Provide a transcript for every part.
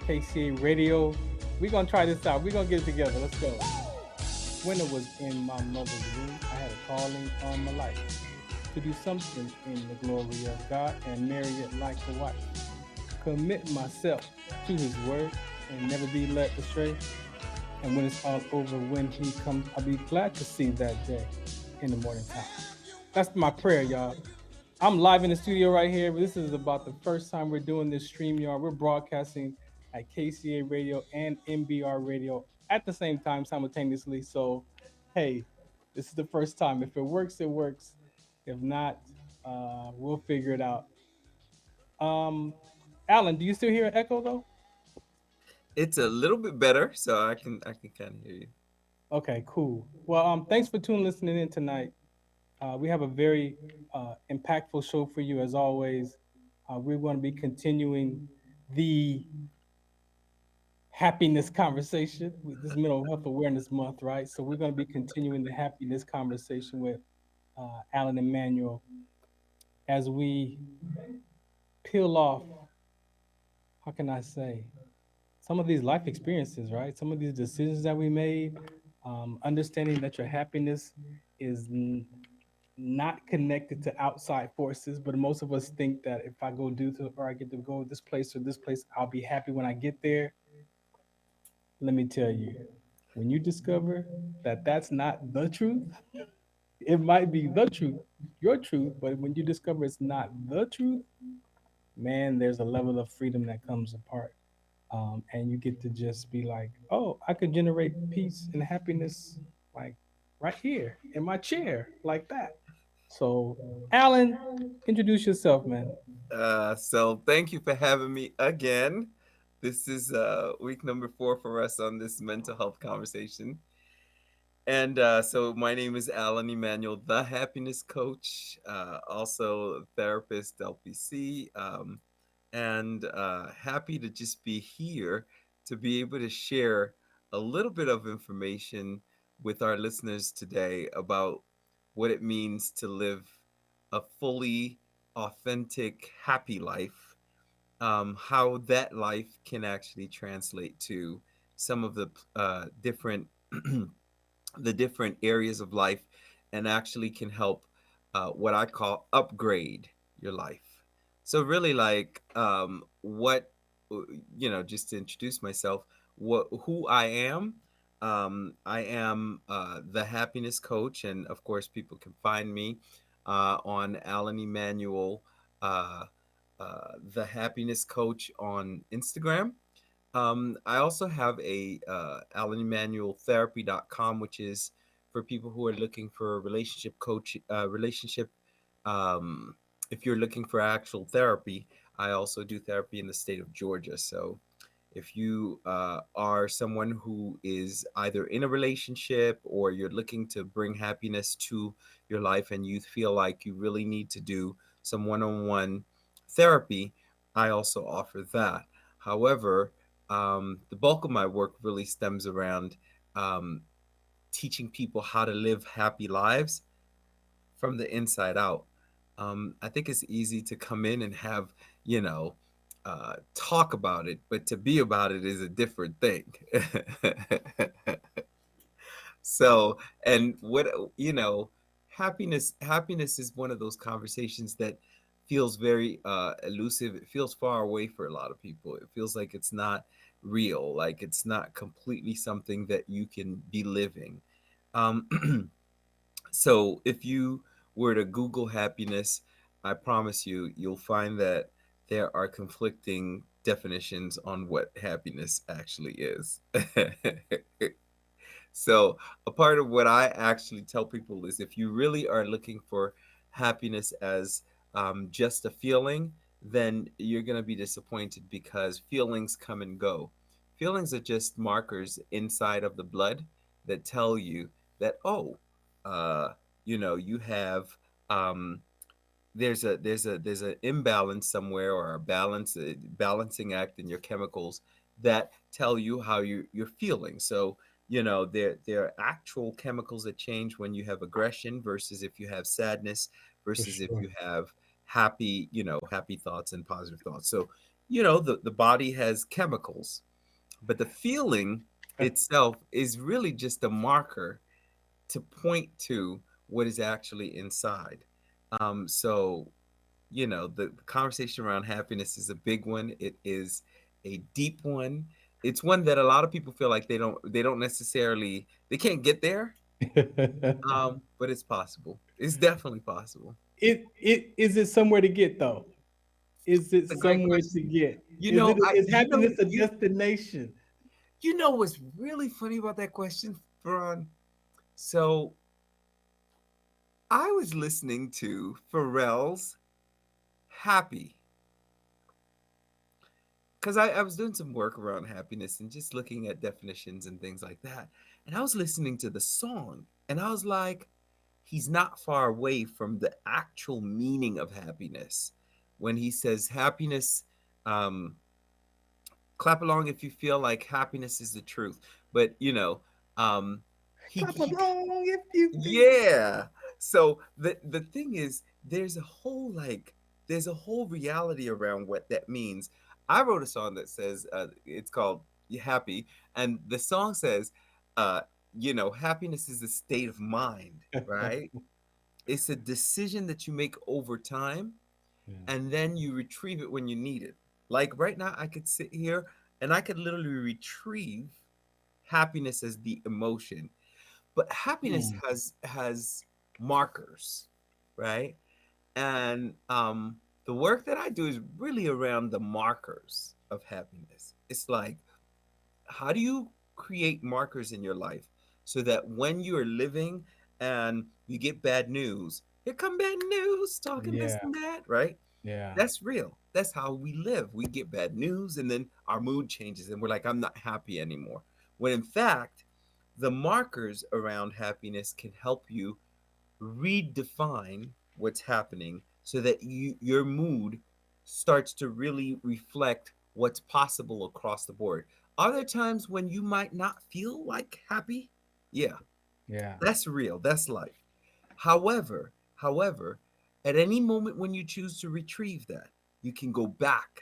KCA Radio. We're gonna try this out. We're gonna get it together. Let's go. When I was in my mother's womb, I had a calling on my life to do something in the glory of God and marry it like a wife. Commit myself to His word and never be led astray. And when it's all over, when He comes, I'll be glad to see that day in the morning time. That's my prayer, y'all. I'm live in the studio right here. This is about the first time we're doing this StreamYard. We're broadcasting at KCA Radio and MBR Radio at the same time simultaneously. So, hey, this is the first time. If it works, it works. If not, we'll figure it out. Um, Alan, do you still hear an echo though? It's a little bit better, so I can kind of hear you. Okay, cool. Well, thanks for listening in tonight. We have a very impactful show for you as always. We're going to be continuing the happiness conversation with this Mental Health Awareness Month, right? So we're going to be continuing the happiness conversation with Alan Emmanuel as we peel off, how can I say, some of these life experiences, right? Some of these decisions that we made, understanding that your happiness is not connected to outside forces, but most of us think that if I go do to, or I get to go this place or this place, I'll be happy when I get there. Let me tell you, when you discover that that's not the truth, it might be the truth, your truth, but when you discover it's not the truth, man, there's a level of freedom that comes apart. And you get to just be like, oh, I could generate peace and happiness like right here in my chair, like that. So, Alan, introduce yourself, man. So thank you for having me again. This is week number 4 for us on this mental health conversation. And so my name is Alan Emmanuel, the happiness coach, also therapist, LPC, and happy to just be here to be able to share a little bit of information with our listeners today about what it means to live a fully authentic, happy life, how that life can actually translate to some of the different the different areas of life and actually can help what I call upgrade your life. So really like what just to introduce myself, what who I am. I am the happiness coach, and of course, people can find me on Alan Emanuel, uh, the happiness coach on Instagram. I also have a AlanEmmanuelTherapy.com, which is for people who are looking for a relationship coach, relationship. Um, if you're looking for actual therapy, I also do therapy in the state of Georgia. So if you are someone who is either in a relationship or you're looking to bring happiness to your life and you feel like you really need to do some one on one therapy, I also offer that. However, the bulk of my work really stems around um, teaching people how to live happy lives from the inside out. I think it's easy to come in and have, you know, talk about it, but to be about it is a different thing. So, and what, you know, happiness is one of those conversations that feels very elusive. It feels far away for a lot of people. It feels like it's not real, like it's not completely something that you can be living. Um, So if you were to Google happiness, I promise you, you'll find that there are conflicting definitions on what happiness actually is. So a part of what I actually tell people is if you really are looking for happiness as just a feeling, then you're going to be disappointed because feelings come and go. Feelings are just markers inside of the blood that tell you that, oh, uh, you have there's an imbalance somewhere or a balancing act in your chemicals that tell you how you're feeling. So there are actual chemicals that change when you have aggression versus if you have sadness For versus if sure. you have happy thoughts and positive thoughts. So the body has chemicals, but the feeling itself is really just a marker to point to what is actually inside. So, the conversation around happiness is a big one. It is a deep one. It's one that a lot of people feel like they don't necessarily they can't get there. But it's possible. It's definitely possible. it is it somewhere to get though? Is it It's a great somewhere to question. get? You Is know, it I is you know happiness a you destination? you know what's really funny about that question, Faran? So I was listening to Pharrell's Happy because I was doing some work around happiness and just looking at definitions and things like that. And I was listening to the song and I was like, he's not far away from the actual meaning of happiness when he says happiness. Um, Clap along if you feel like happiness is the truth. But um, Clap he along if you feel. yeah. So the thing is, there's a whole reality around what that means. I wrote a song that says it's called Happy, and the song says, uh, happiness is a state of mind, right? It's a decision that you make over time, Yeah. and then you retrieve it when you need it. Like right now, I could sit here and I could literally retrieve happiness as the emotion, but happiness Mm, has markers, right? And the work that I do is really around the markers of happiness. It's like, how do you create markers in your life so that when you are living and you get bad news, here come bad news, talking this yeah, and that, right? yeah, That's real. That's how we live. We get bad news and then our mood changes and we're like, I'm not happy anymore. When in fact, the markers around happiness can help you redefine what's happening so that your mood starts to really reflect what's possible across the board. Are there times when you might not feel like happy? Yeah, yeah. that's real. That's life. However, at any moment when you choose to retrieve that, you can go back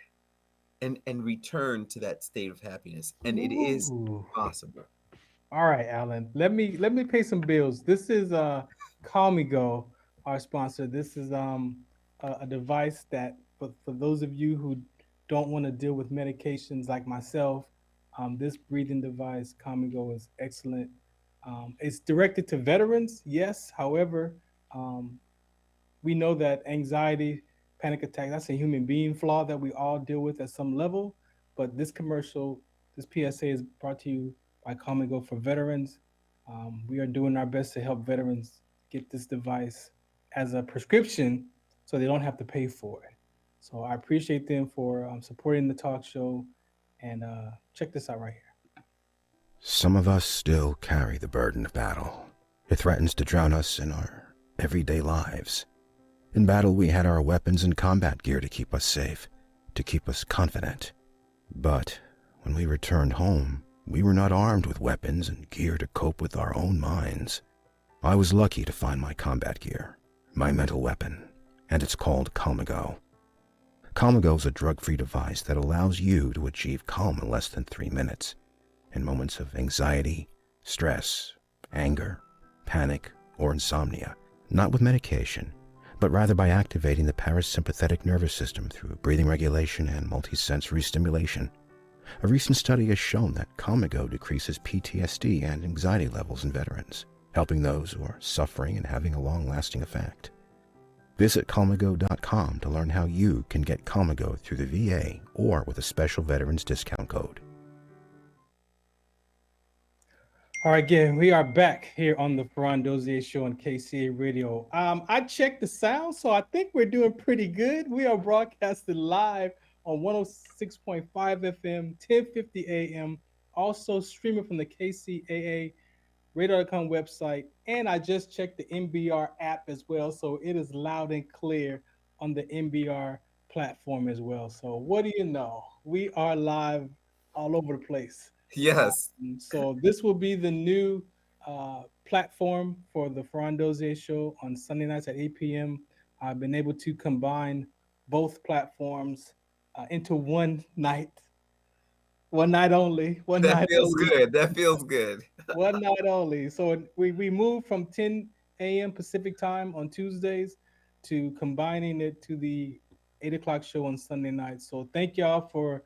and return to that state of happiness, and it is Ooh. possible. All right, Alan. Let me pay some bills. This is Call Me Go, our sponsor. This is a device that for those of you who don't want to deal with medications like myself, this breathing device, Call Me Go, is excellent. It's directed to veterans, yes. However, um, we know that anxiety, panic attack, that's a human being flaw that we all deal with at some level. But this commercial, this PSA is brought to you by Common Go for Veterans. We are doing our best to help veterans get this device as a prescription so they don't have to pay for it. So I appreciate them for supporting the talk show. And check this out right here. Some of us still carry the burden of battle. It threatens to drown us in our everyday lives. In battle, we had our weapons and combat gear to keep us safe, to keep us confident. But when we returned home, we were not armed with weapons and gear to cope with our own minds. I was lucky to find my combat gear, my mental weapon, and it's called Calmago. Calmago is a drug-free device that allows you to achieve calm in less than 3 minutes. In moments of anxiety, stress, anger, panic, or insomnia, not with medication, but rather by activating the parasympathetic nervous system through breathing regulation and multisensory stimulation. A recent study has shown that Calmago decreases PTSD and anxiety levels in veterans, helping those who are suffering and having a long-lasting effect. Visit Calmago.com to learn how you can get Calmago through the VA or with a special veterans discount code. All right, again, we are back here on the Farron Dozier Show on KCA Radio. I checked the sound, so I think we're doing pretty good. We are broadcasting live on 106.5 FM, 1050 AM, also streaming from the KCAA radar.com website. And I just checked the MBR app as well, so it is loud and clear on the MBR platform as well. So, what do you know? We are live all over the place. Yes. So this will be the new platform for the Farron Dozier Show on Sunday nights at 8 p.m. I've been able to combine both platforms. into one night only, one That night feels only, good. That feels good. one night only. So we moved from 10 a.m. Pacific time on Tuesdays to combining it to the 8 o'clock show on Sunday night. So thank y'all for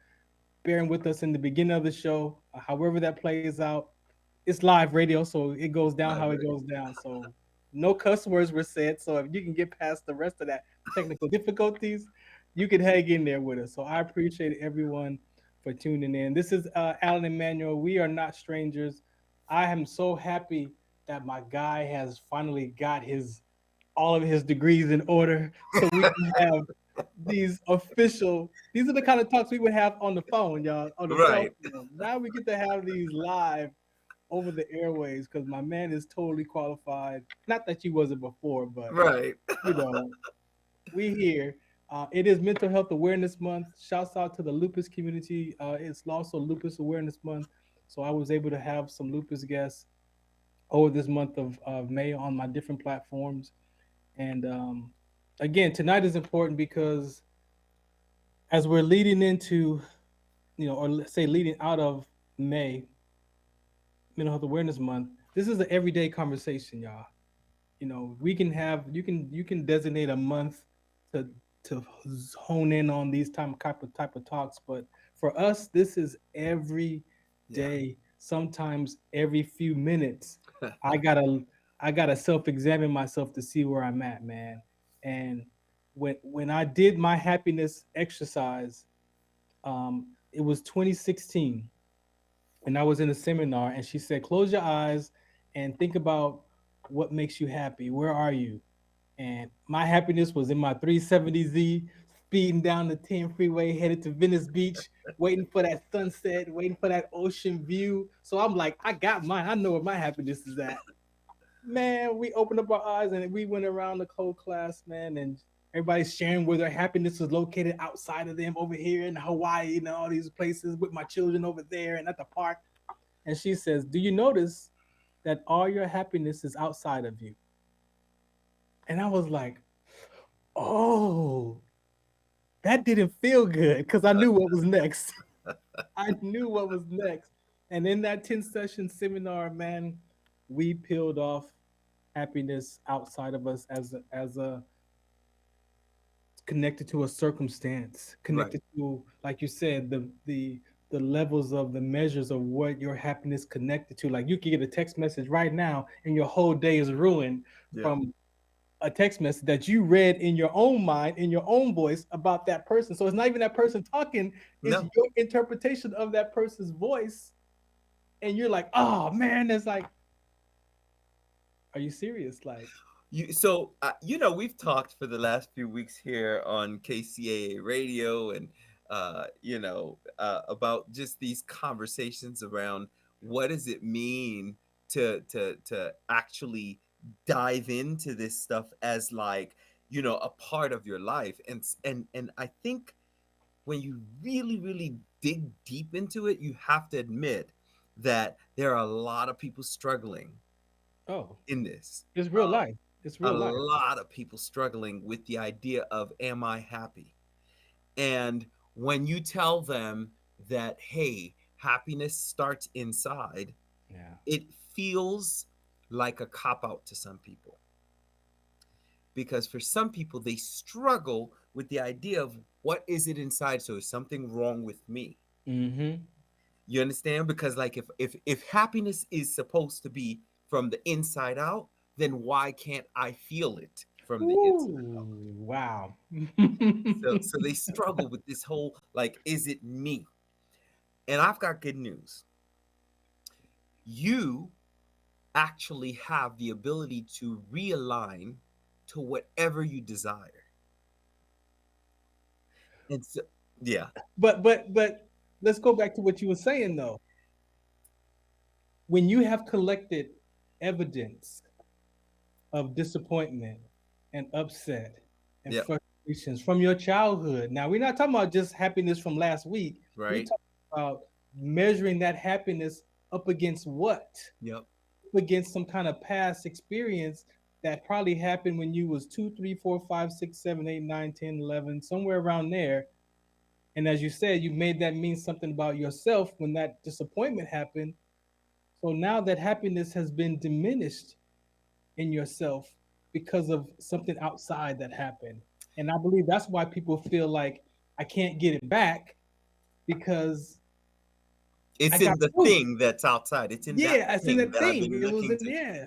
bearing with us in the beginning of the show. However that plays out, it's live radio, so it goes down how it Library. goes down. So no cuss words were said. So if you can get past the rest of that technical difficulties, you can hang in there with us. So I appreciate everyone for tuning in. This is Alan Emmanuel. We are not strangers. I am so happy that my guy has finally got his all of his degrees in order, so we can have these official. These are the kind of talks we would have on the phone, y'all, on the cell Right. phone. Now we get to have these live over the airways because my man is totally qualified. Not that you wasn't before, but Right. you know, we here. It is Mental Health Awareness Month. Shouts out to the lupus community. It's also Lupus Awareness Month, so I was able to have some lupus guests over this month of May on my different platforms. And again, tonight is important because as we're leading into, or let's say leading out of May, Mental Health Awareness Month, this is an everyday conversation, y'all. We can have you can designate a month to hone in on these type of talks, but for us, this is every Yeah. day. Sometimes every few minutes, I gotta I gotta self-examine myself to see where I'm at, man. And when I did my happiness exercise, it was 2016, and I was in a seminar, and she said, "Close your eyes and think about what makes you happy. Where are you?" And my happiness was in my 370Z, speeding down the 10 freeway, headed to Venice Beach, waiting for that sunset, waiting for that ocean view. So I'm like, I got mine. I know where my happiness is at. Man, we opened up our eyes and we went around the whole class, man, and everybody's sharing where their happiness is located outside of them over here in Hawaii and all these places with my children over there and at the park. And she says, "Do you notice that all your happiness is outside of you?" And I was like, "Oh, that didn't feel good," because I knew what was next. I knew what was next. And in that 10 session seminar, man, we peeled off happiness outside of us as a connected to a circumstance, Right. connected to, like you said, the levels of the measures of what your happiness connected to. Like you can get a text message right now and your whole day is ruined Yeah. from a text message that you read in your own mind, in your own voice about that person. So it's not even that person talking, it's No. your interpretation of that person's voice. And you're like, oh man, it's like, are you serious? Like, We've talked for the last few weeks here on KCAA radio and, about just these conversations around what does it mean to actually dive into this stuff as like, a part of your life. And I think when you really, really dig deep into it, you have to admit that there are a lot of people struggling oh, in this. it's real life. It's A real life. lot of people struggling with the idea of, am I happy? And when you tell them that, hey, happiness starts inside, Yeah. it feels like a cop out to some people. Because for some people, they struggle with the idea of what is it inside? So is something wrong with me? Mm-hmm. You understand? Because like if happiness is supposed to be from the inside out, then why can't I feel it from the inside out? Ooh, wow. So they struggle with this whole like, is it me? And I've got good news. You actually have the ability to realign to whatever you desire. And so, yeah, but let's go back to what you were saying though. When you have collected evidence of disappointment and upset and yeah, frustrations from your childhood. Now, we're not talking about just happiness from last week. We're right, talking about measuring that happiness up against what? yep, Up against some kind of past experience that probably happened when you was 2, 3, 4, 5, 6, 7, 8, 9, 10, 11, somewhere around there. And as you said, you made that mean something about yourself when that disappointment happened. So now that happiness has been diminished in yourself because of something outside that happened. And I believe that's why people feel like I can't get it back because I It's got in the proof. thing that's outside. It's in that Yeah, I seen thing that that I've thing. been It was looking in to. yeah.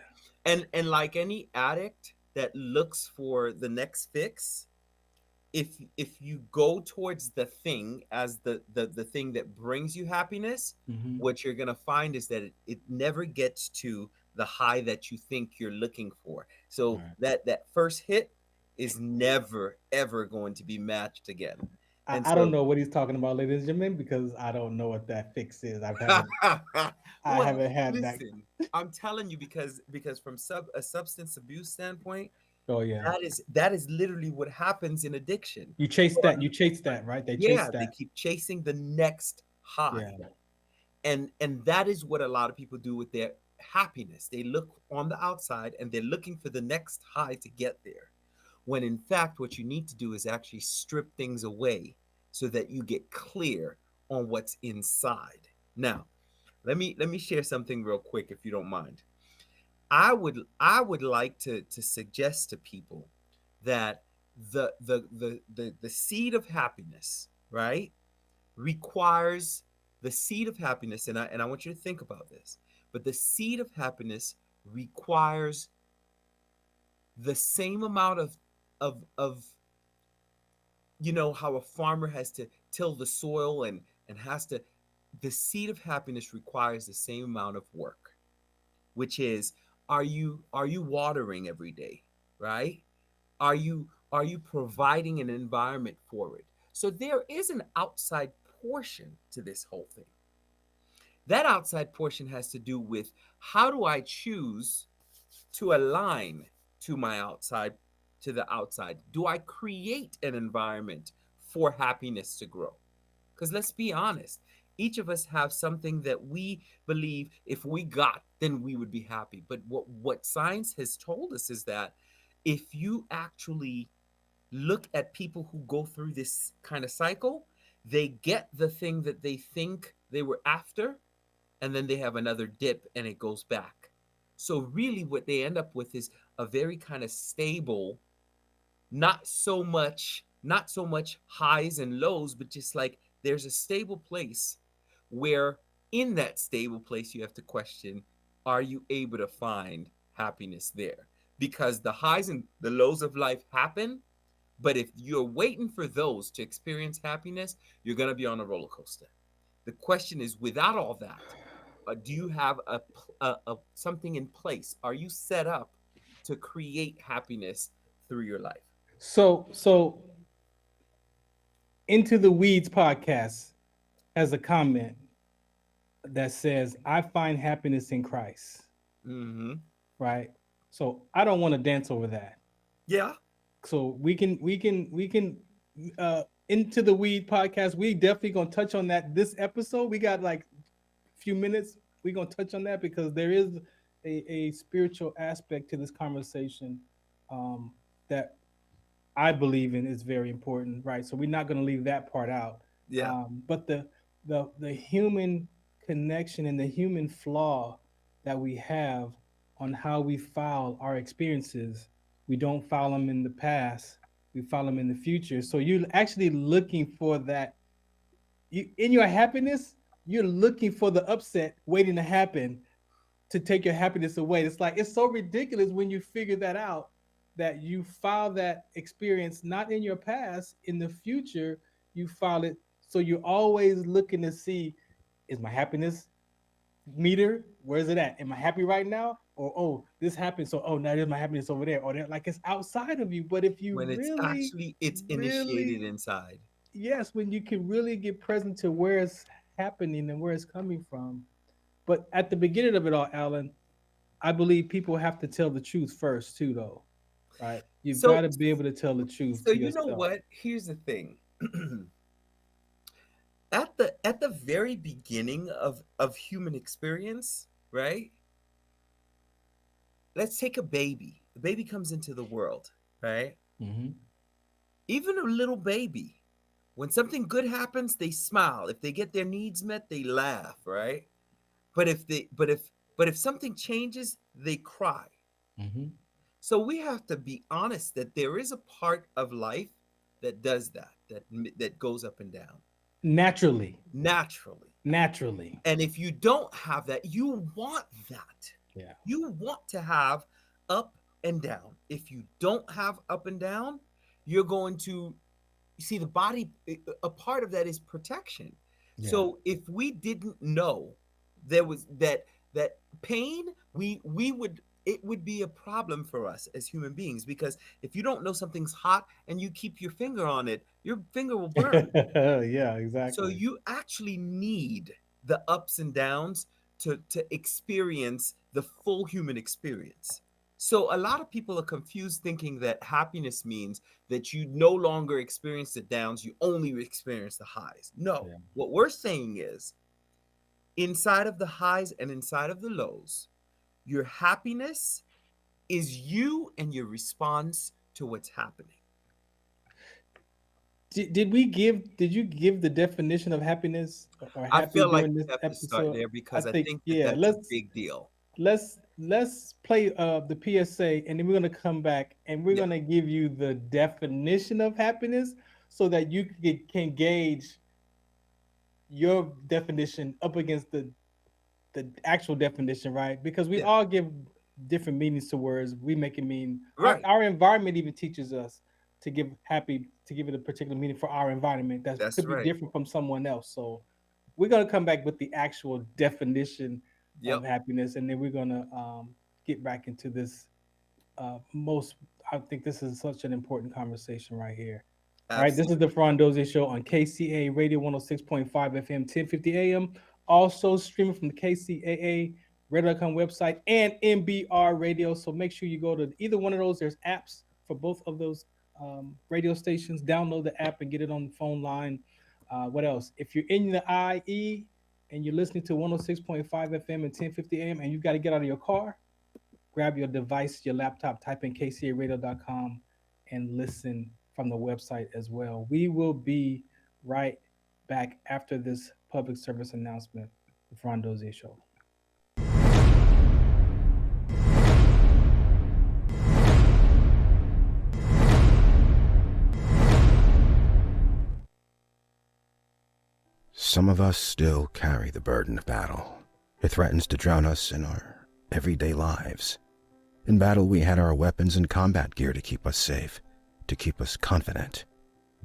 And like any addict that looks for the next fix, if you go towards the thing as the thing that brings you happiness, Hmm. what you're gonna find is that it never gets to the high that you think you're looking for. So Right. that first hit is never ever going to be matched again. And I don't so know what he's talking about, ladies and gentlemen, because I don't know what that fix is. I well, haven't had that. listen, I'm telling you, because from a substance abuse standpoint, Oh yeah. that is literally what happens in addiction. You chase Or, that. You chase that, right? They chase yeah, they that. keep chasing the next Yeah. high. And that is what a lot of people do with their happiness. They look on the outside and they're looking for the next high to get there. When in fact, what you need to do is actually strip things away so that you get clear on what's inside. Now, let me share something real quick if you don't mind. I would like to suggest to people that the seed of happiness, right, requires the seed of happiness, and I want you to think about this. But the seed of happiness requires the same amount of how a farmer has to till the soil and has to. The seed of happiness requires the same amount of work, which is, are you watering every day, right? Are you providing an environment for it? So there is an outside portion to this whole thing. That outside portion has to do with, how do I choose to align to my outside, to the outside? Do I create an environment for happiness to grow? Because let's be honest, each of us have something that we believe if we got, then we would be happy. But what science has told us is that if you actually look at people who go through this kind of cycle, they get the thing that they think they were after, and then they have another dip and it goes back. So really what they end up with is a very kind of stable, not so much highs and lows, but just like there's a stable place where, in that stable place, you have to question, are you able to find happiness there? Because the highs and the lows of life happen, but if you're waiting for those to experience happiness, you're going to be on a roller coaster. The question is, without all that, do you have a something in place? Are you set up to create happiness through your life? So Into the Weeds podcast has a comment that says, "I find happiness in Christ." Mm-hmm. Right. So I don't want to dance over that. Yeah. So we can Into the Weed podcast. We definitely gonna touch on that this episode. We got like a few minutes. We gonna touch on that because there is a spiritual aspect to this conversation that I believe in is very important, right? So we're not going to leave that part out. Yeah. But the human connection and the human flaw that we have on how we file our experiences, we don't file them in the past, we file them in the future. So you're actually looking for that. In your happiness, you're looking for the upset waiting to happen to take your happiness away. It's like it's so ridiculous when you figure that out, that you file that experience not in your past, in the future, you file it. So you're always looking to see, is my happiness meter, where's it at? Am I happy right now? Or oh, this happened, so oh, now there's my happiness over there, or like it's outside of you. But if you When it's initiated really, inside. yes, when you can really get present to where it's happening and where it's coming from. But at the beginning of it all, Alan, I believe people have to tell the truth first too, though, right? You've got So to be able to tell the truth so to you know yourself. what? Here's the thing. At the very beginning of human experience, right? Let's take a baby. The baby comes into the world, right? Mm-hmm. Even a little baby. When something good happens, they smile. If they get their needs met, they laugh, right? But if they but if something changes, they cry. Hmm. So we have to be honest that there is a part of life that does that goes up and down Naturally, naturally. naturally. And if you don't have that, you want that. Yeah. You want to have up and down. If you don't have up and down, you're going to see the body. A part of that is protection. Yeah. So if we didn't know there was that pain, we would it would be a problem for us as human beings, because if you don't know something's hot and you keep your finger on it, your finger will burn. Yeah, So exactly. you actually need the ups and downs to experience the full human experience. So a lot of people are confused thinking that happiness means that you no longer experience the downs, you only experience the highs. No. Yeah. What we're saying is inside of the highs and inside of the lows, your happiness is you and your response to what's happening. Did you give the definition of happiness or I happy feel like during we this have to start episode? there I because I think, think that yeah, that's a big deal. let's play the PSA, and then we're gonna come back and we're Yeah, gonna give you the definition of happiness so that you can gauge your definition up against the actual definition, right? Because we yeah, all give different meanings to words. We make it mean right. our environment even teaches us to give it a particular meaning for our environment that That's could be right. different from someone else. So we're gonna come back with the actual definition of Yep, happiness, and then we're gonna get back into this most. I think this is such an important conversation right here. All right, this is absolutely. the Farron Dozier Show on KCA Radio 106.5 FM, 1050 AM. Also streaming from the KCAA Radio.com website and MBR Radio. So make sure you go to either one of those. There's apps for both of those radio stations. Download the app and get it on the phone line. What else? If you're in the IE and you're listening to 106.5 FM and 1050 AM and you got to get out of your car, grab your device, your laptop, type in kcaradio.com and listen from the website as well. We will be right back after this public service announcement, the Farron Dozier Show. Some of us still carry the burden of battle. It threatens to drown us in our everyday lives. In battle, we had our weapons and combat gear to keep us safe, to keep us confident.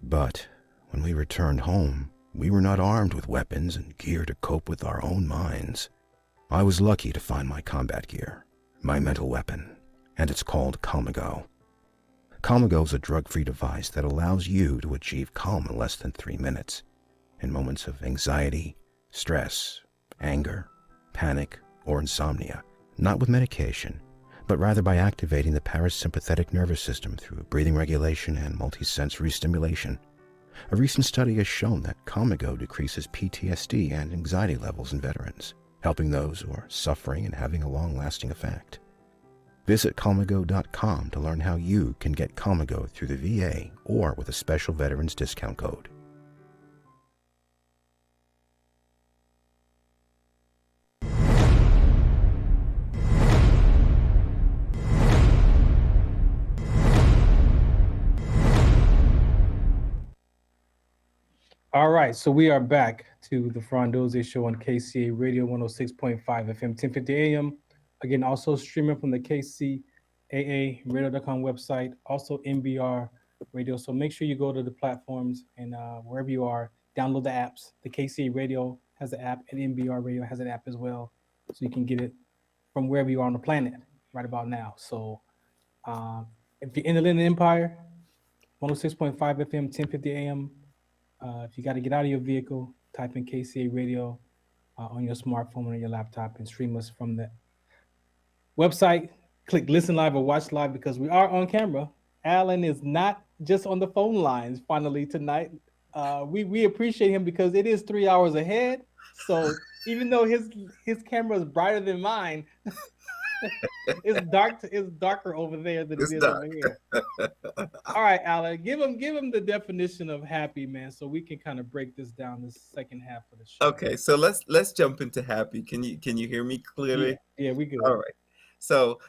But when we returned home, we were not armed with weapons and gear to cope with our own minds. I was lucky to find my combat gear, my mental weapon, and it's called Calmago. Calmago is a drug-free device that allows you to achieve calm in less than 3 minutes. In moments of anxiety, stress, anger, panic, or insomnia, not with medication, but rather by activating the parasympathetic nervous system through breathing regulation and multisensory stimulation. A recent study has shown that Calmago decreases PTSD and anxiety levels in veterans, helping those who are suffering and having a long-lasting effect. Visit Calmago.com to learn how you can get Calmago through the VA or with a special veterans discount code. All right, so we are back to the Farron Dozier Show on KCA Radio 106.5 FM, 1050 AM. Again, also streaming from the KCAA Radio.com website, also MBR Radio. So make sure you go to the platforms and wherever you are, download the apps. The KCA Radio has an app, and MBR Radio has an app as well. So you can get it from wherever you are on the planet right about now. So if you're in the Inland Empire, 106.5 FM, 1050 AM. If you got to get out of your vehicle, type in KCA Radio on your smartphone or your laptop and stream us from the website. Click listen live or watch live because we are on camera. Alan is not just on the phone lines finally tonight. We appreciate him because it is 3 hours ahead. So even though his camera is brighter than mine, It's darker over there than it It's is over dark. here. All right, Alan, give him the definition of happy, man, so we can kind of break this down this second half of the show. Okay, so let's jump into happy. Can you hear me Yeah, clearly? yeah, we All good. right. So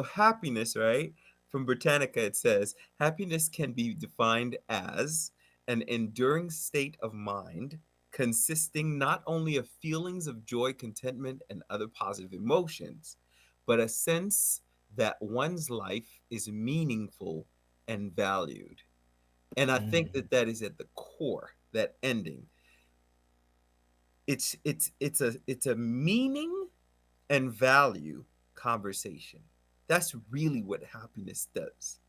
happiness, right? From Britannica it says happiness can be defined as an enduring state of mind consisting not only of feelings of joy, contentment and other positive emotions, but a sense that one's life is meaningful and valued. And I think Mm, that that is at the core, that ending. It's a meaning and value conversation. That's really what happiness does.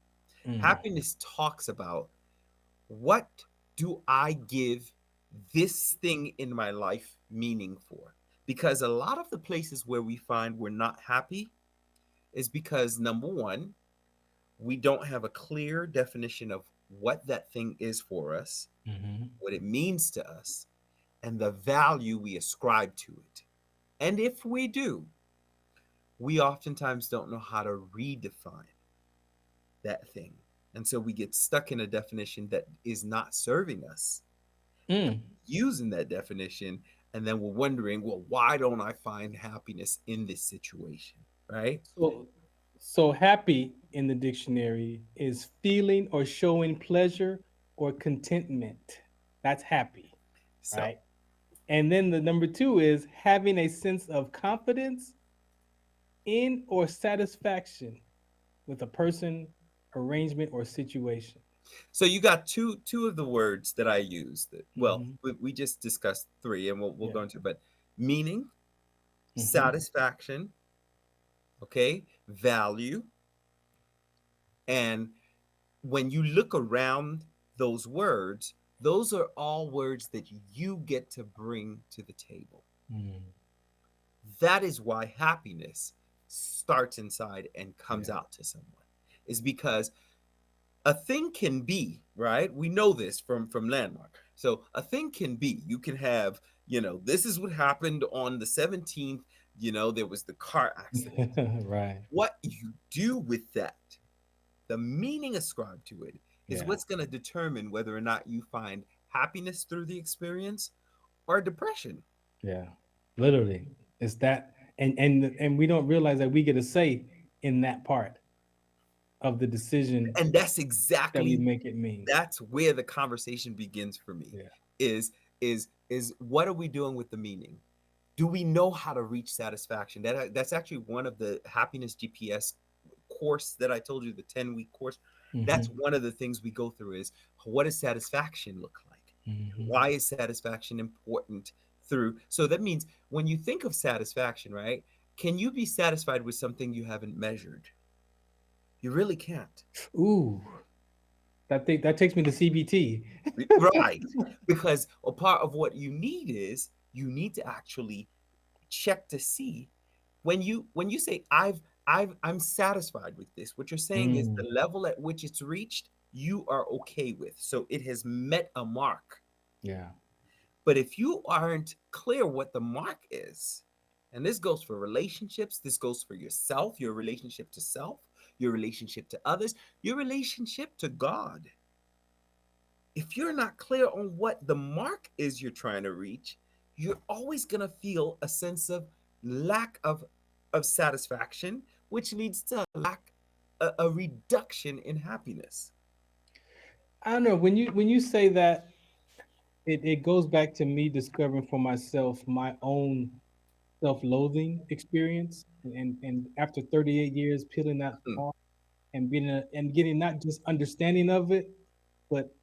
mm, Happiness talks about what do I give this thing in my life meaning for? Because a lot of the places where we find we're not happy is because number one, we don't have a clear definition of what that thing is for us, mm-hmm, what it means to us, and the value we ascribe to it. And if we do, we oftentimes don't know how to redefine that thing. And so we get stuck in a definition that is not serving us, mm. using that definition, and then we're wondering, well, why don't I find happiness in this situation? Right? So, so happy in the dictionary is feeling or showing pleasure or contentment. That's happy, So, right? And then the number two is having a sense of confidence in or satisfaction with a person, arrangement, or situation. so you got two of the words that I used. Well, Hmm. we just discussed three, and we'll Yeah. go into it. But meaning, Hmm. satisfaction, okay, value, and when you look around those words, those are all words that you get to bring to the table. Mm. That is why happiness starts inside and comes Yeah. out to someone. Is because a thing can be, right? We know this from landmark. So a thing can be, you can have, this is what happened on the 17th, there was the car accident. Right. What you do with that, the meaning ascribed to it, is Yeah. what's going to determine whether or not you find happiness through the experience or depression. Yeah. Literally. It's that and we don't realize that we get a say in that part of the decision And that's that we exactly make it mean. that's where the conversation begins for me. Yeah. Is what are we doing with the meaning? Do we know how to reach satisfaction? That's actually one of the happiness GPS course that I told you, the 10-week course. That's Hmm. one of the things we go through is what does satisfaction look like? Hmm. Why is satisfaction important through? So that means when you think of satisfaction, right? Can you be satisfied with something you haven't measured? You really can't. Ooh, that takes me to CBT. Right. Because a part of what you need is you need to actually check to see when you say I'm satisfied with this, what you're saying is the Mm, level at which it's reached, you are okay with. So it has met a mark. yeah. But if you aren't clear what the mark is, and this goes for relationships, this goes for yourself, your relationship to self, your relationship to others, your relationship to God. If you're not clear on what the mark is you're trying to reach, you're always going to feel a sense of lack of satisfaction, which leads to a reduction in happiness. I don't know. When you say that, it goes back to me discovering for myself my own self-loathing experience, and after 38 years peeling that Mm, off and and getting not just understanding of it, but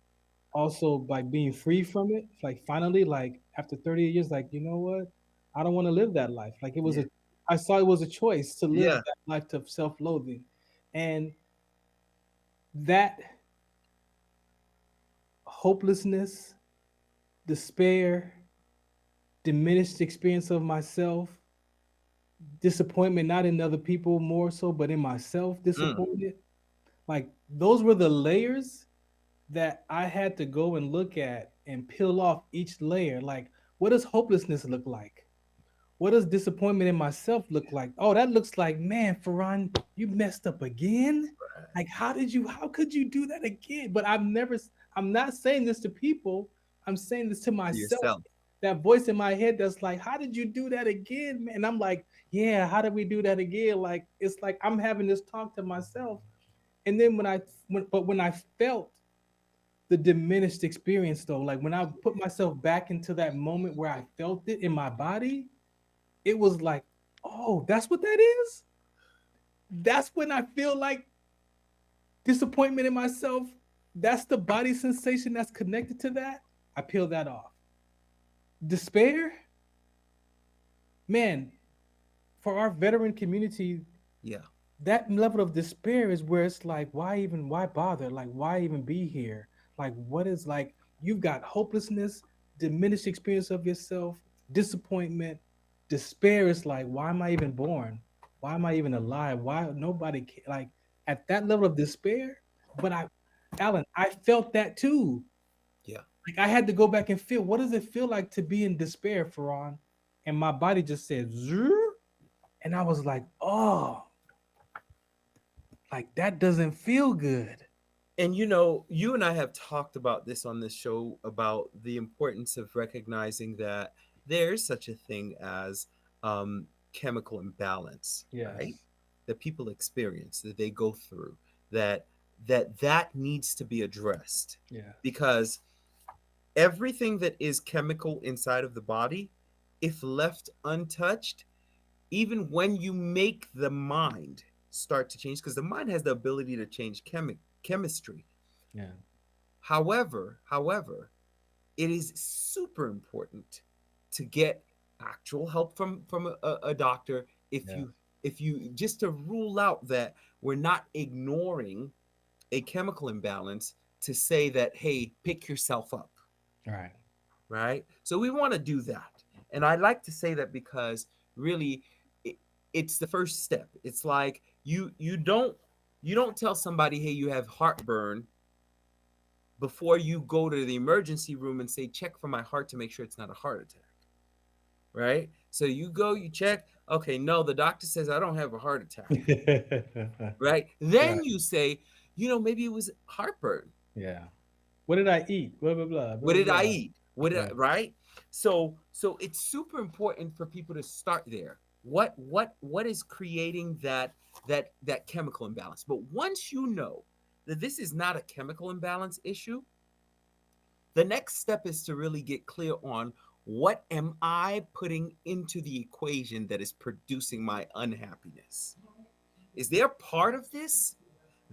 also by being free from it. Like finally, like after 38 years, like you know what, I don't want to live that life. Like it was yeah, a, I saw it was a choice to live yeah. that life of self-loathing, and that hopelessness, despair, diminished experience of myself, disappointment not in other people more so, but in myself, Mm. disappointed. Like those were the layers that I had to go and look at and peel off each layer. Like, what does hopelessness look like? what does disappointment in myself look like? Oh, that looks like, man, Farron, you messed up again. Like, how could you do that again? But I'm not saying this to people. I'm saying this to To myself. yourself. That voice in my head that's like, how did you do that again, man? And I'm like, yeah, how did we do that again? Like, it's like I'm having this talk to myself. And then when I felt the diminished experience though, like when I put myself back into that moment where I felt it in my body, it was like, oh, that's what that is. That's when I feel like disappointment in myself. That's the body sensation that's connected to that. I peel that off. Despair, man, for our veteran community, Yeah. that level of despair is where it's like, why bother? Like, why even be here? Like, what is like, you've got hopelessness, diminished experience of yourself, disappointment, despair is like, why am I even born? Why am I even alive? Why nobody like at that level of despair? But Alan, I felt that too. Yeah. Like I had to go back and feel what does it feel like to be in despair, Farron? And my body just said, Zzz, and I was like, oh, like that doesn't feel good. And you know, you and I have talked about this on this show about the importance of recognizing that there's such a thing as um, chemical imbalance, right? Yes. That people experience, that they go through, that that needs to be addressed Yeah. because everything that is chemical inside of the body, if left untouched, even when you make the mind start to change, because the mind has the ability to change chemistry. Yeah. However, it is super important to get actual help from a doctor if Yeah. you just to rule out that we're not ignoring a chemical imbalance to say that hey, pick yourself up, All right. right? So we want to do that. And I like to say that because really it, it's the first step. It's like you don't tell somebody hey, you have heartburn before you go to the emergency room and say check for my heart to make sure it's not a heart attack, right? So you go, you check, okay, no, the doctor says I don't have a heart attack, right? Right. Then you say, maybe it was heartburn. Yeah. What did I eat? Blah blah blah What blah did I blah. eat? What did Yeah. right? So it's super important for people to start there. What is creating that chemical imbalance? But once you know that this is not a chemical imbalance issue, the next step is to really get clear on what am I putting into the equation that is producing my unhappiness? Is there part of this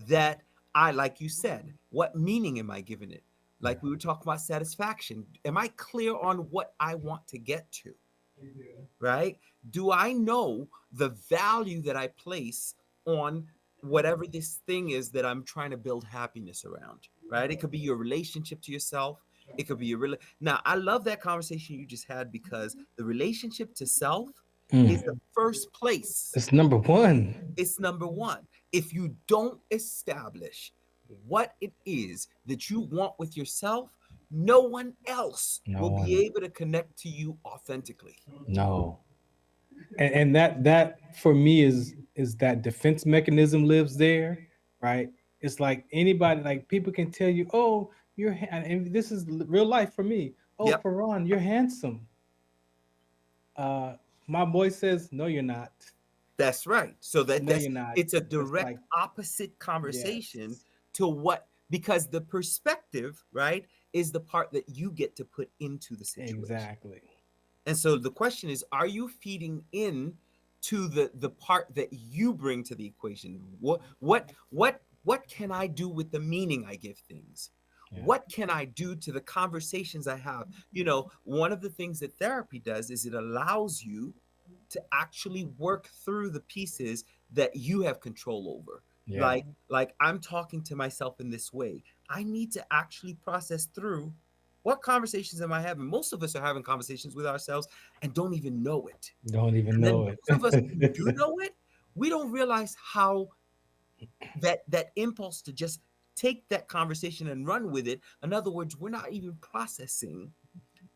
that I, like you said, what meaning am I giving it? Yeah. Like we were talking about satisfaction. Am I clear on what I want to get to? Right? Do I know the value that I place on whatever this thing is that I'm trying to build happiness around? Right? It could be your relationship to yourself. It could be your now. I love that conversation you just had because the relationship to self is the Mm. first place. It's number one. It's number one. If you don't establish what it is that you want with yourself, no one else No will be one. able to connect to you authentically. No. And that for me is that defense mechanism lives there, right? It's like anybody, like people can tell you, oh, and this is real life for me. Oh, Yep, Farron, you're handsome. Uh, my boy says, no, you're not. that's right. So No, that's you're not. it's a It's like, direct opposite conversation yes, to what because the perspective, right, is the part that you get to put into the situation. exactly. And so the question is, are you feeding in to the part that you bring to the equation? What can I do with the meaning I give things? Yeah. What can I do to the conversations I have? One of the things that therapy does is it allows you to actually work through the pieces that you have control over. Yeah. Like I'm talking to myself in this way. I need to actually process through what conversations am I having? Most of us are having conversations with ourselves and don't even know it. Don't even And then know those of us who it. do know it, we don't realize how that impulse to just take that conversation and run with it. In other words, we're not even processing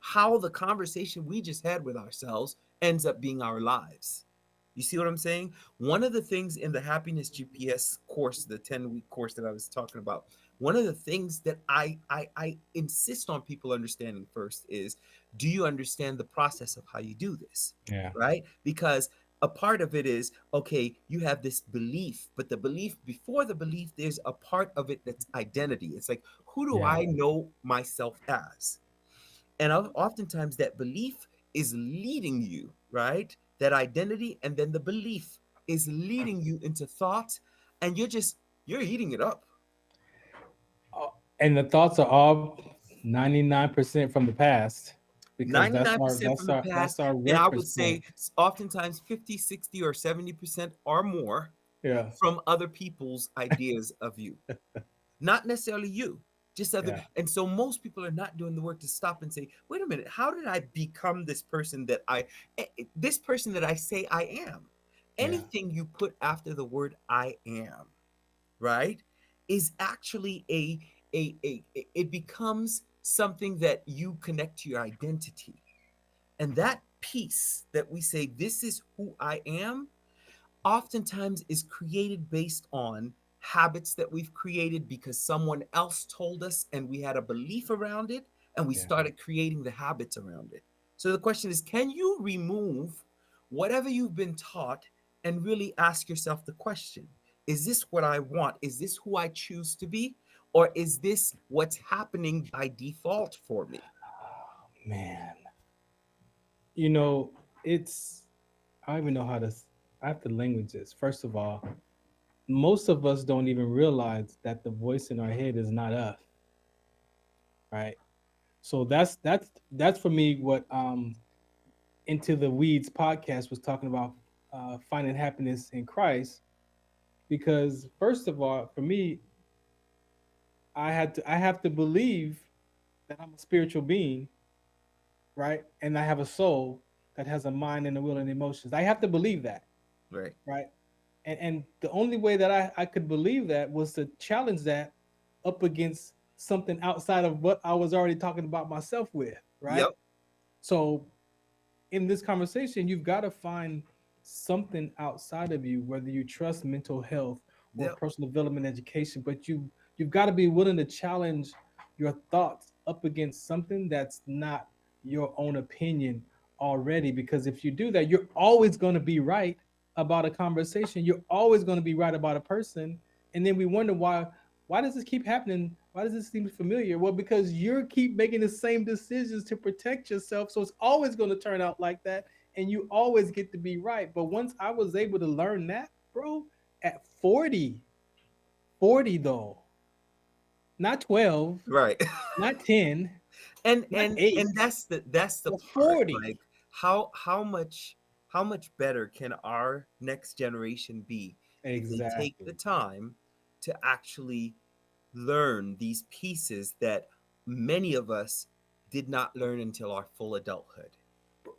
how the conversation we just had with ourselves ends up being our lives. You see what I'm saying? One of the things in the happiness GPS course, the 10-week course that I was talking about, one of the things that I insist on people understanding first is, do you understand the process of how you do this? Yeah. Right? Because a part of it is, okay, you have this belief, but the belief, before the belief, there's a part of it that's identity. It's like, who do Yeah. I know myself as? And oftentimes that belief is leading you, right? That identity and then the belief is leading you into thought, and you're eating it up. And the thoughts are all 99% from the past because 99% from the that's past, our and I reference would point. say oftentimes 50, 60, or 70% or more Yeah. from other people's ideas of you. Not necessarily you, just other. Yeah. And so most people are not doing the work to stop and say, wait a minute, how did I become this person that this person that I say I am? Yeah. Anything you put after the word I am, right, is actually it becomes something that you connect to your identity. And that piece that we say, this is who I am, oftentimes is created based on habits that we've created because someone else told us and we had a belief around it, and we Yeah. started creating the habits around it. So the question is, can you remove whatever you've been taught and really ask yourself the question, is this what I want? Is this who I choose to be? Or is this what's happening by default for me? Man, you know, it's I don't even know how to. I have to language this. First of all, most of us don't even realize that the voice in our head is not us, right? So that's for me what Into the Weeds podcast was talking about, finding happiness in Christ. Because first of all, for me, I have to believe that I'm a spiritual being, right? And I have a soul that has a mind and a will and emotions. I have to believe that, Right. right? And the only way that I could believe that was to challenge that up against something outside of what I was already talking about myself with, right? Yep. So in this conversation, you've got to find something outside of you, whether you trust mental health or Yep. personal development education, but you've got to be willing to challenge your thoughts up against something that's not your own opinion already. Because if you do that, you're always going to be right about a conversation. You're always going to be right about a person. And then we wonder why does this keep happening? Why does this seem familiar? Well, because you keep making the same decisions to protect yourself. So it's always going to turn out like that. And you always get to be right. But once I was able to learn that, bro, at 40 though, not 12, Right. not 10, and not and 8, and that's the but part, 40. like, how much better can our next generation be if they take the Exactly. time to actually learn these pieces that many of us did not learn until our full adulthood?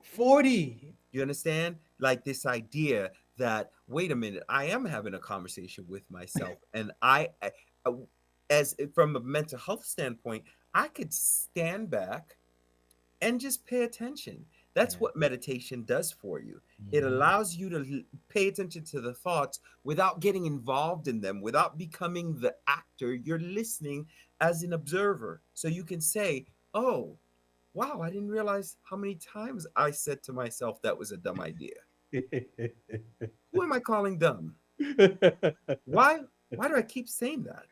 40. You understand? Like this idea that, wait a minute, I am having a conversation with myself, and I- as from a mental health standpoint, I could stand back and just pay attention. That's Yeah. what meditation does for you. It Mhm. allows you to pay attention to the thoughts without getting involved in them, without becoming the actor. You're listening as an observer. So you can say, oh, wow, I didn't realize how many times I said to myself that was a dumb idea. Who am I calling dumb? Why? Why do I keep saying that?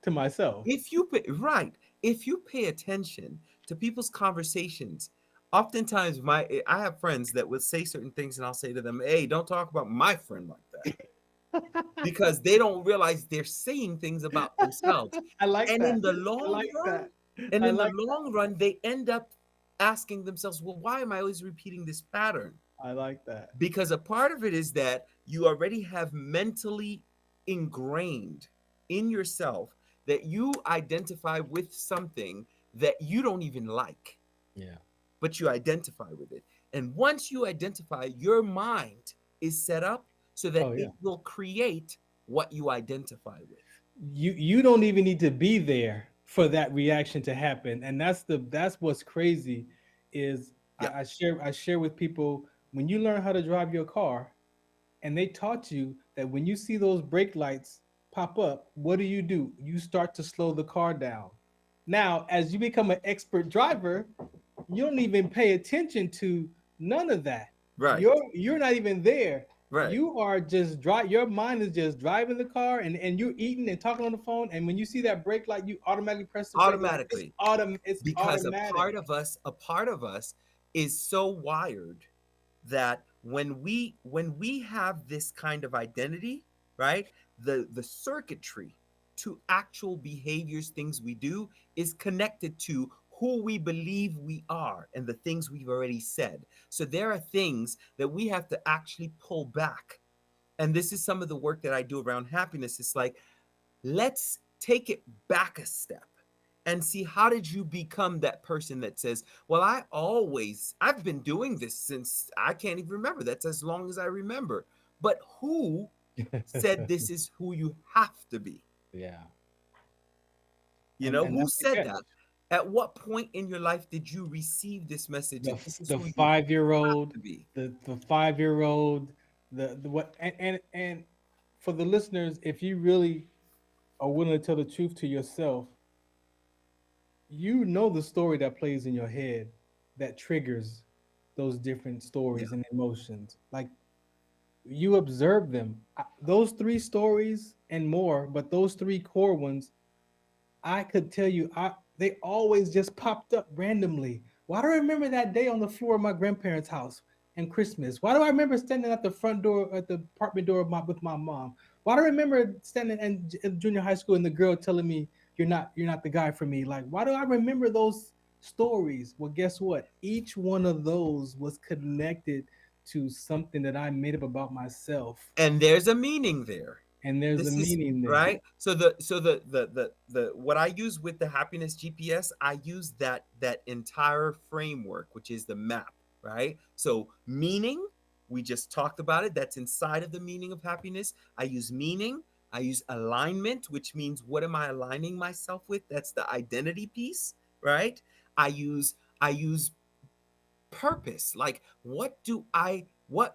To myself. If you pay, right, if you pay attention to people's conversations, oftentimes I have friends that would say certain things, and I'll say to them, "Hey, don't talk about my friend like that," because they don't realize they're saying things about themselves. I like And that. in the I long like run, that. and I in the like that. long run, they end up asking themselves, "Well, why am I always repeating this pattern?" I like that. Because a part of it is that you already have mentally ingrained in yourself that you identify with something that you don't even like, Yeah. but you identify with it. And once you identify, your mind is set up so that Oh yeah. it will create what you identify with. You don't even need to be there for that reaction to happen, and that's what's crazy is Yep. I share with people when you learn how to drive your car, and they taught you that when you see those brake lights pop up, what do? You start to slow the car down. Now, as you become an expert driver, you don't even pay attention to none of that. Right. You're not even there. Right. You are just drive. Your mind is just driving the car, and you're eating and talking on the phone. And when you see that brake light, you automatically press the brake light. Automatically. It's Because automatic. a part of us is so wired that when we have this kind of identity, right, the circuitry to actual behaviors, things we do, is connected to who we believe we are and the things we've already said. So there are things that we have to actually pull back. And this is some of the work that I do around happiness. It's like, let's take it back a step and see, how did you become that person that says, well, I've been doing this since I can't even remember. That's as long as I remember. But who said this is who you have to be? Yeah. You know, And who that's the said catch. that? At what point in your life did you receive this message The that this is the who you 5 year have old, to be? the 5 year old, the what and for the listeners, if you really are willing to tell the truth to yourself, you know the story that plays in your head that triggers those different Yeah. stories and emotions. Like you observe them. Those three stories and more, but those three core ones, I could tell you, they always just popped up randomly. Why do I remember that day on the floor of my grandparents' house and Christmas? Why do I remember standing at the front door at the apartment door with my mom? Why do I remember standing in junior high school and the girl telling me you're not the guy for me? Like, why do I remember those stories? Well, guess what? Each one of those was connected to something that I made up about myself, And there's a meaning there. and there's a This is meaning there. right. So the what I use with the happiness GPS, I use that entire framework, which is the map, right? So meaning, we just talked about it. That's inside of the meaning of happiness. I use meaning. I use alignment, which means, what am I aligning myself with? That's the identity piece, right? I use purpose. Like, what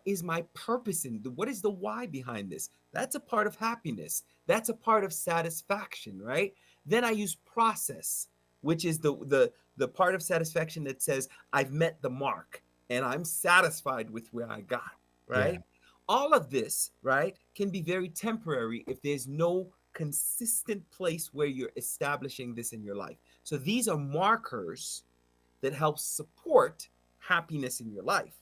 is my purpose in, what is the why behind this? That's a part of happiness. That's a part of satisfaction, right? Then I use process, which is the part of satisfaction that says, I've met the mark and I'm satisfied with where I got, Yeah. right? All of this, right, can be very temporary if there's no consistent place where you're establishing this in your life. So these are markers that help support happiness in your life.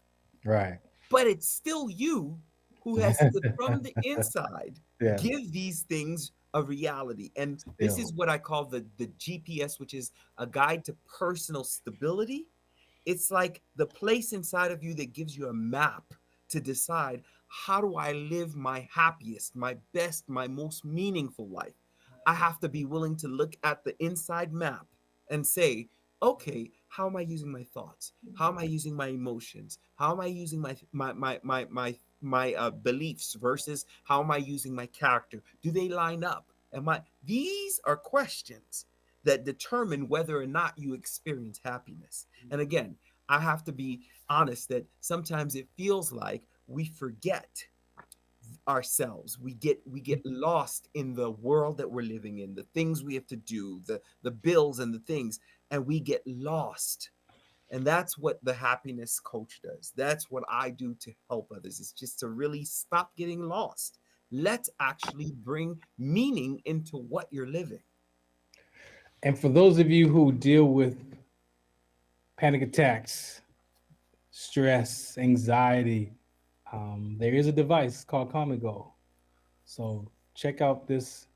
Right. But it's still you who has to, from the inside, Yeah. give these things a reality. And this is Still. what I call the GPS, which is a guide to personal stability. It's like the place inside of you that gives you a map to decide, how do I live my happiest, my best, my most meaningful life? I have to be willing to look at the inside map and say, okay, how am I using my thoughts? How am I using my emotions? How am I using my beliefs versus how am I using my character? Do they line up? These are questions that determine whether or not you experience happiness. And again, I have to be honest that sometimes it feels like we forget ourselves. We get lost in the world that we're living in, the things we have to do, the bills and the things, and we get lost. And that's what the happiness coach does. That's what I do to help others. It's just to really stop getting lost. Let's actually bring meaning into what you're living. And for those of you who deal with panic attacks, stress, anxiety, there is a device called Calm Go. So check out this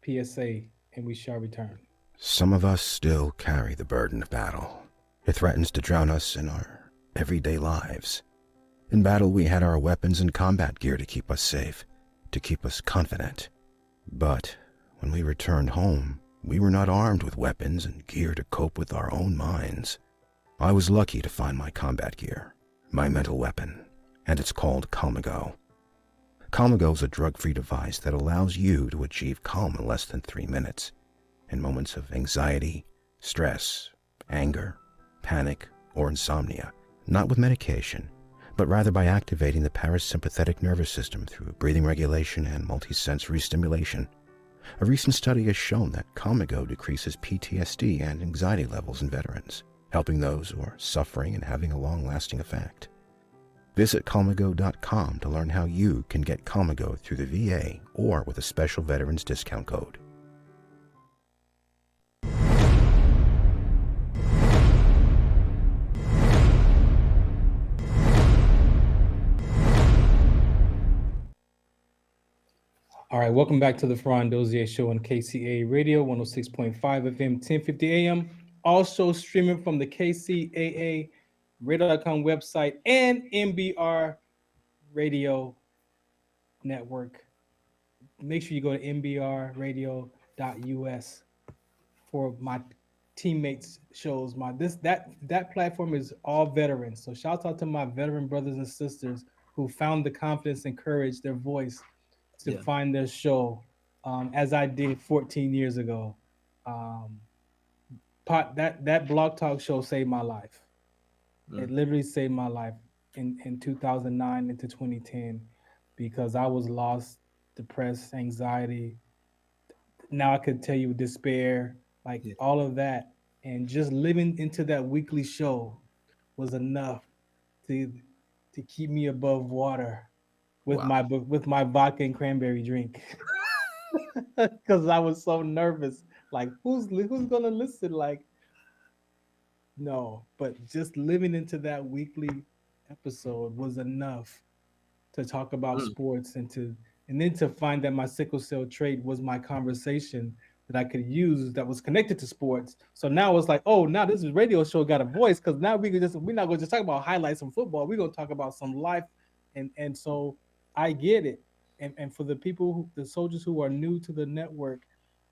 PSA and we shall return. Some of us still carry the burden of battle. It threatens to drown us in our everyday lives. In battle, we had our weapons and combat gear to keep us safe, to keep us confident. But when we returned home, we were not armed with weapons and gear to cope with our own minds. I was lucky to find my combat gear, my mental weapon, and it's called Calmago. Calmago is a drug-free device that allows you to achieve calm in less than 3 minutes in moments of anxiety, stress, anger, panic, or insomnia. Not with medication, but rather by activating the parasympathetic nervous system through breathing regulation and multisensory stimulation. A recent study has shown that Comigo decreases PTSD and anxiety levels in veterans, helping those who are suffering and having a long-lasting effect. Visit Comigo.com to learn how you can get Comigo through the VA or with a special veterans discount code. All right, welcome back to the Farron Dozier Show on KCA Radio, 106.5 FM, 1050 AM. Also streaming from the KCAA Radio.com website and MBR Radio Network. Make sure you go to mbrradio.us for my teammates shows. That platform is all veterans. So shout out to my veteran brothers and sisters who found the confidence and courage, their voice to Yeah. find their show, as I did 14 years ago. Um, that blog talk show saved my life. It Mm. literally saved my life in 2009 into 2010 because I was lost, depressed, anxiety. Now I could tell you despair, like Yeah. all of that, and just living into that weekly show was enough to to keep me above water Wow. with my vodka and cranberry drink because I was so nervous. Like who's gonna listen? Like no, but just living into that weekly episode was enough to talk about Mm. sports and then to find that my sickle cell trait was my conversation that I could use that was connected to sports. So now it's like, oh, now this is radio show got a voice because now we're not going to just talk about highlights from football. We're going to talk about some life, and so I get it. And for the people, the soldiers who are new to the network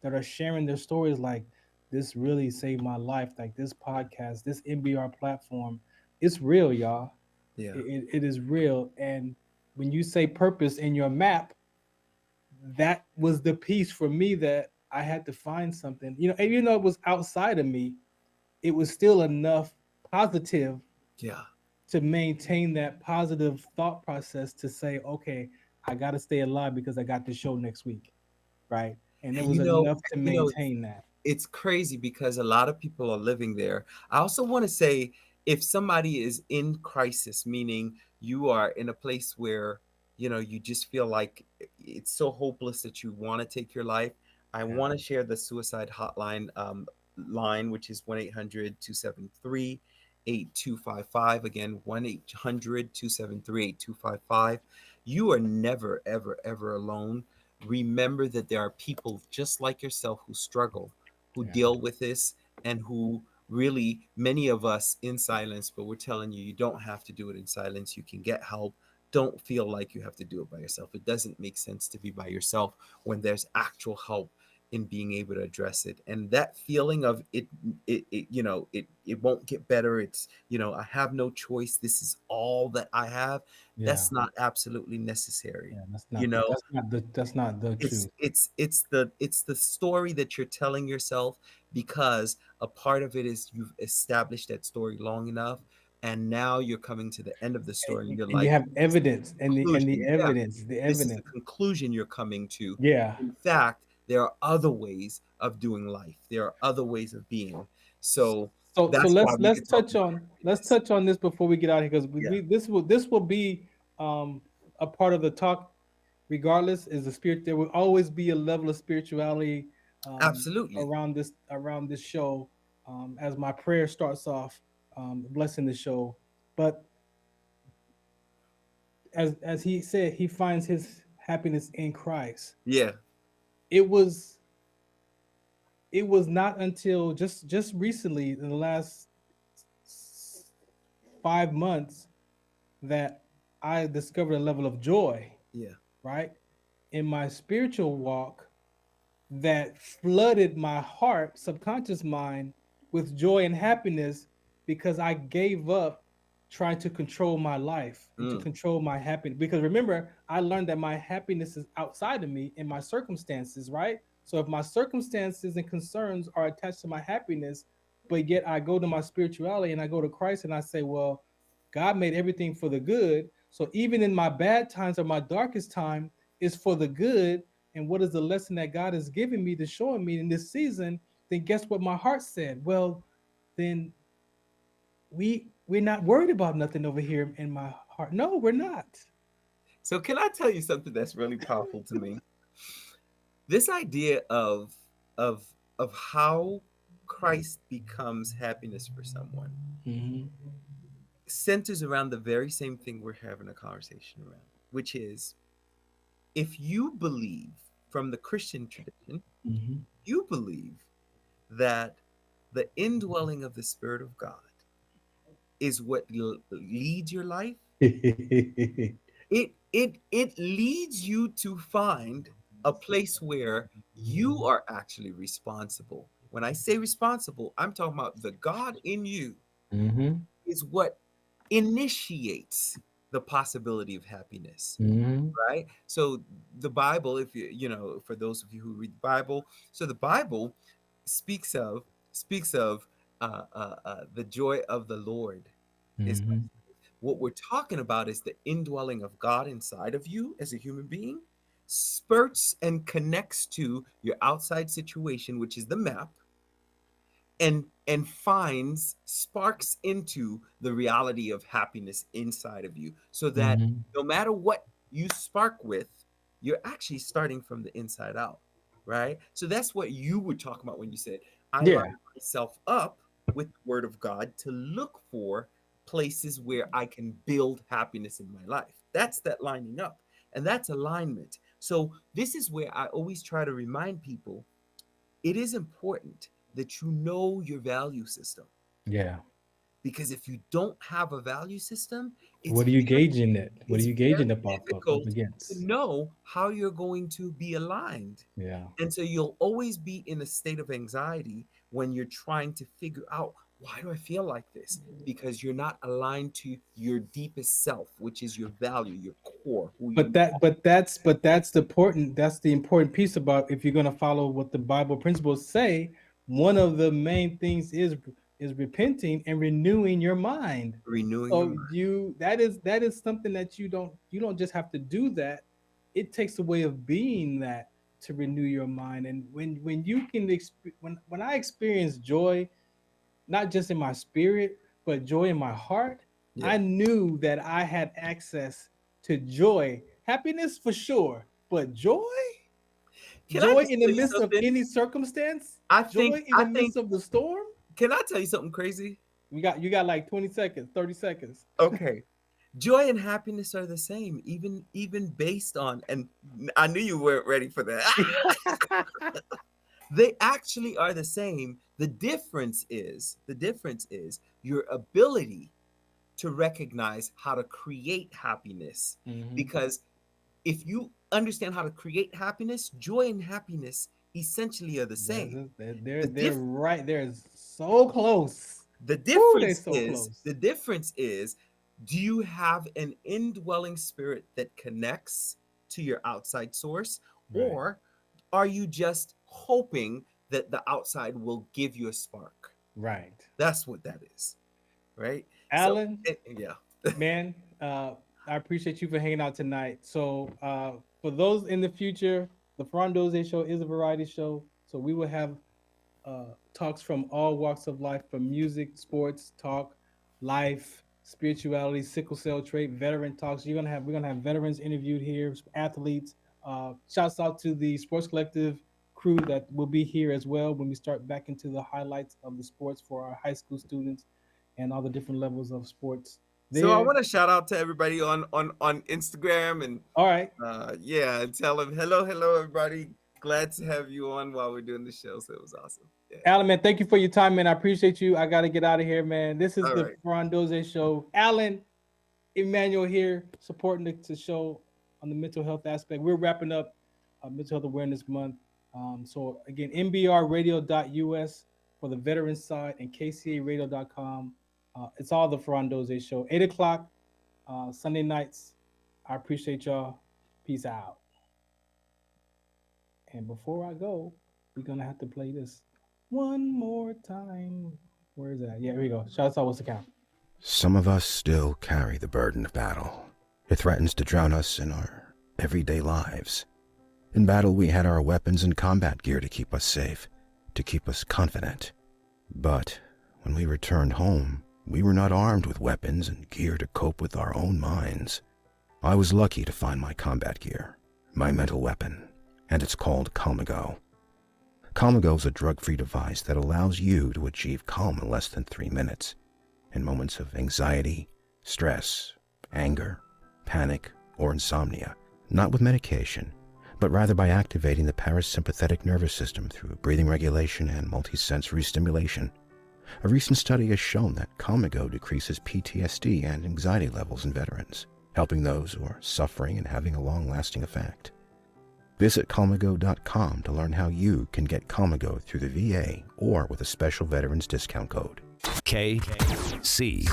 that are sharing their stories, like this really saved my life. Like this podcast, this MBR platform, it's real, y'all. Yeah. It is real. And when you say purpose in your map, that was the piece for me that I had to find something, and it was outside of me, it was still enough positive Yeah. to maintain that positive thought process to say, okay, I got to stay alive because I got the show next week, right? And it And was enough to maintain that. it's crazy because a lot of people are living there. I also want to say if somebody is in crisis, meaning you are in a place where, you just feel like it's so hopeless that you want to take your life, I Yeah, want to share the suicide hotline line, which is 1-800-273-8255. Again, 1-800-273-8255. You are never, ever, ever alone. Remember that there are people just like yourself who struggle, who yeah, deal with this, and who really, many of us in silence, but we're telling you, you don't have to do it in silence. You can get help. Don't feel like you have to do it by yourself. It doesn't make sense to be by yourself when there's actual help in being able to address it. And that feeling of it won't get better. It's, I have no choice. This is all that I have. yeah, That's not absolutely necessary. yeah. You know, That's not the it's truth. it's it's the it's the story that you're telling yourself, because a part of it is you've established that story long enough, and now you're coming to the end of the story and you're And you like, have this is evidence, the conclusion. Yeah, the this is the evidence. conclusion you're coming to. Yeah. In fact, there are other ways of doing life. There are other ways of being. So So that's why we let's could talk touch about on this. this before we get out of here because Yeah, this will be um a part of the talk. Regardless, is the spirit. There will always be a level of spirituality absolutely. around this show. As my prayer starts off, blessing the show, but as he said, he finds his happiness in Christ. Yeah, It was it was not until just recently in the last 5 months that I discovered a level of joy, yeah. right, in my spiritual walk that flooded my heart, subconscious mind with joy and happiness because I gave up trying to control my life and to Mm, control my happiness. Because remember, I learned that my happiness is outside of me in my circumstances, right? So if my circumstances and concerns are attached to my happiness, but yet I go to my spirituality and I go to Christ and I say, well, God made everything for the good. So even in my bad times or my darkest time, is for the good. And what is the lesson that God has given me to showing me in this season? Then guess what my heart said? Well, then we're not worried about nothing over here in my heart. No, we're not. So can I tell you something that's really powerful to me? This idea of of how Christ becomes happiness for someone Hmm. centers around the very same thing we're having a conversation around, which is if you believe from the Christian tradition, Hmm. you believe that the indwelling of the Spirit of God is what leads your life. It leads you to find a place where you are actually responsible. When I say responsible, I'm talking about the God in you Hmm. is what initiates the possibility of happiness, Hmm. right? So the Bible, if for those of you who read the Bible, so the Bible speaks of speaks of the joy of the Lord is Hmm. what we're talking about is the indwelling of God inside of you as a human being, spurts and connects to your outside situation, which is the map, and finds sparks into the reality of happiness inside of you, so that Hmm. no matter what you spark with, you're actually starting from the inside out, right? So that's what you were talking about when you said I line Yeah. myself up with the word of God to look for places where I can build happiness in my life. That's that lining up, and that's alignment. So this is where I always try to remind people it is important that you know your value system, Yeah. because if you don't have a value system, What are you gauging it? What are it's you very gauging up difficult to against? know how you're going to be aligned. Yeah. And so you'll always be in a state of anxiety when you're trying to figure out, why do I feel like this? Because you're not aligned to your deepest self, which is your value, your core, who But you that, but that's the important. That's the important piece about if you're going to follow what the Bible principles say. One of the main things is repenting and renewing your mind. renewing your So mind. that is something that you don't just have to do that. It takes a way of being that to renew your mind. And when you can when I experience joy, not just in my spirit, but joy in my heart, I Yeah. knew that I had access to joy, happiness for sure, but joy, Can I joy just in the tell you midst of something? any circumstance, I think joy in I the midst think of the storm. can I tell you something crazy? You got like 20 seconds, 30 seconds. Okay. Joy and happiness are the same, even based on, and I knew you weren't ready for that. They actually are the same. The difference is your ability to recognize how to create happiness. Hmm. Because if you understand how to create happiness, joy and happiness essentially are the same. They're The they're diff right. They're so close. the Woo, they're difference so is close. the difference is do you have an indwelling spirit that connects to your outside source, Right, or are you just hoping that the outside will give you a spark? right. That's what that is, right? So Alan, yeah. man, I appreciate you for hanging out tonight. So, for those in the future, the Farron Dozier Show is a variety show. So we will have talks from all walks of life, from music, sports, talk, life, spirituality, sickle cell trait, veteran talks. We're gonna have veterans interviewed here, athletes. Shouts out to the Sports Collective crew that will be here as well when we start back into the highlights of the sports for our high school students and all the different levels of sports So I there. want to shout out to everybody on Instagram, and All right, yeah, and tell them hello everybody. Glad to have you on while we're doing the show. So it was awesome. Yeah. Alan, man, thank you for your time, man. I appreciate you. I got to get out of here, man. This is All the right. Farron Dozier Show. Alan, Emmanuel here supporting the show on the mental health aspect. We're wrapping up Mental Health Awareness Month. So again, mbrradio.us for the veterans side and kcaradio.com. It's all the Farron Dozier Show. 8 o'clock Sunday nights. I appreciate y'all. Peace out. And before I go, we're gonna have to play this one more time. Where is that? Yeah, here we go. Shout out, what's the count? Some of us still carry the burden of battle. It threatens to drown us in our everyday lives. In battle, we had our weapons and combat gear to keep us safe, to keep us confident. But when we returned home, we were not armed with weapons and gear to cope with our own minds. I was lucky to find my combat gear, my mental weapon, and it's called Calmago. Calmago is a drug-free device that allows you to achieve calm in less than 3 minutes in moments of anxiety, stress, anger, panic, or insomnia, not with medication, but rather by activating the parasympathetic nervous system through breathing regulation and multisensory stimulation. A recent study has shown that Calmago decreases PTSD and anxiety levels in veterans, helping those who are suffering and having a long-lasting effect. Visit Calmago.com to learn how you can get Calmago through the VA or with a special veterans discount code. KCAA.